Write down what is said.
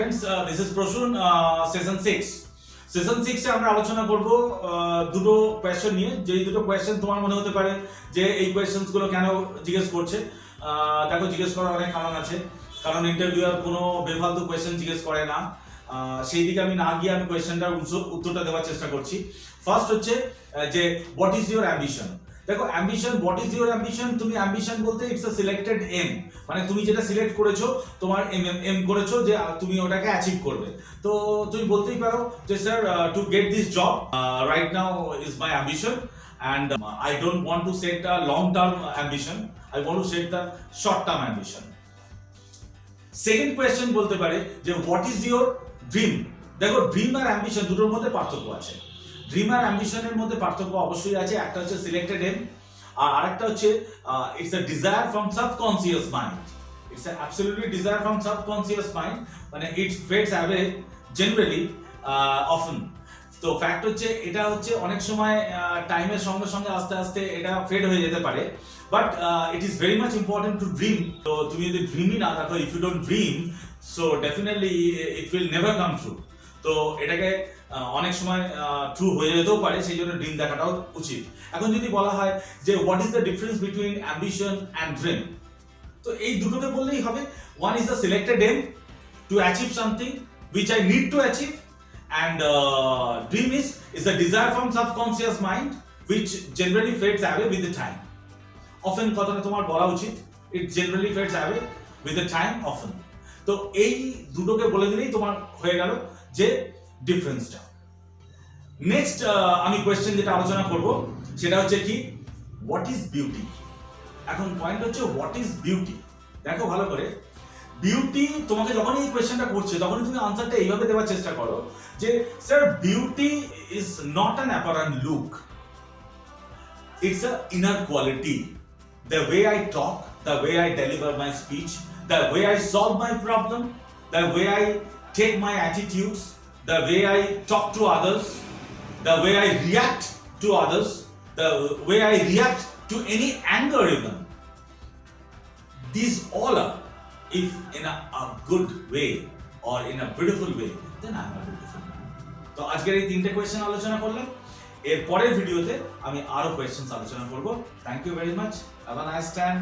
friends, this is Proshun, season 6. Session 6 এ আমরা আলোচনা করব দুটো কোশ্চেন নিয়ে। যেই দুটো কোশ্চেন তোমার মনে হতে পারে যে এই কোশ্চেনস গুলো কেন জিজ্ঞেস করছে, দেখো জিজ্ঞেস করার অনেক কারণ আছে। কারণ ইন্টারভিউয়ার কোনো বেফালতু কোশ্চেন জিজ্ঞেস করে না। সেই দিকে আমি না গিয়ে আমি কোশ্চেনটার উত্তরটা দেওয়ার চেষ্টা করছি। ফার্স্ট হচ্ছে যে হোয়াট ইজ ইউর অ্যাম্বিশন। দেখো ambition, what is your ambition, তুমি অ্যাম্বিশন বলতে ইটস আ সিলেক্টেড এম, মানে তুমি যেটা সিলেক্ট করেছো, তোমার এম করেছো যে তুমি ওটাকে অ্যাচিভ করবে। তো তুমি বলতেই পারো যে sir to get this job right now is my ambition and I don't want to set a long term ambition, I want to set the short term ambition. Second question বলতে পারে যে what is your dream. দেখো dream আর ambition দুটোর মধ্যে পার্থক্য আছে। Dream আর অ্যাম্বিশনের মধ্যে পার্থক্য অবশ্যই আছে। একটা হচ্ছে সিলেক্টেড এম আর আরেকটা হচ্ছে it's a desire from subconscious mind. It's a absolutely desire from subconscious mind, মানে ইট ফেডস অ্যাওয়ে জেনারেলি অফেন। তো ফ্যাক্ট হচ্ছে এটা হচ্ছে অনেক সময় টাইমের সঙ্গে সঙ্গে আস্তে আস্তে এটা ফেড হয়ে যেতে পারে, but it is very much important to dream. তো তুমি যদি ড্রিমই না থাকো, if you don't dream, so definitely it will never come true. তো এটাকে অনেক সময় ট্রু হয়ে যেতেও পারে, সেই জন্য ড্রিম দেখাটাও উচিত। এখন যদি বলা হয় যে what is the difference between ambition and dream, তো এই দুটোকে বললেই হবে। One is the selected aim to achieve something which I need to achieve, and dream is the desire from subconscious mind which generally fades away with the time. Often কথাটা তোমার বলা উচিত, it generally fades away with the time often. তো এই দুটোকে বলে দিলেই তোমার হয়ে গেল যে ডিফারেন্সটা। নেক্সট আমি কোয়েশ্চেন যেটা আলোচনা করব সেটা হচ্ছে কি হোয়াট ইজ বিউটি। এখন পয়েন্ট হচ্ছে হোয়াট ইজ বিউটি। দেখো ভালো করে, বিউটি তোমাকে যখন এই কোয়েশ্চেনটা করছে তখনই তুমি আনসারটা এইভাবে দেওয়ার চেষ্টা করো যে sir beauty is not an apparent look, it's a inner quality. The way I talk, the way I deliver my speech, the way I solve my problem, the way I take my attitudes, the way I talk to others, the way I react to others, the way I react to any anger even, these all are, if in a good way or in a beautiful way, then I am a beautiful man. তো আজকের এই তিনটে question আলোচনা করলাম। এর পরের ভিডিওতে আমি আরো কোয়েশ্চেনস আলোচনা করব। Thank you very much, have a nice time.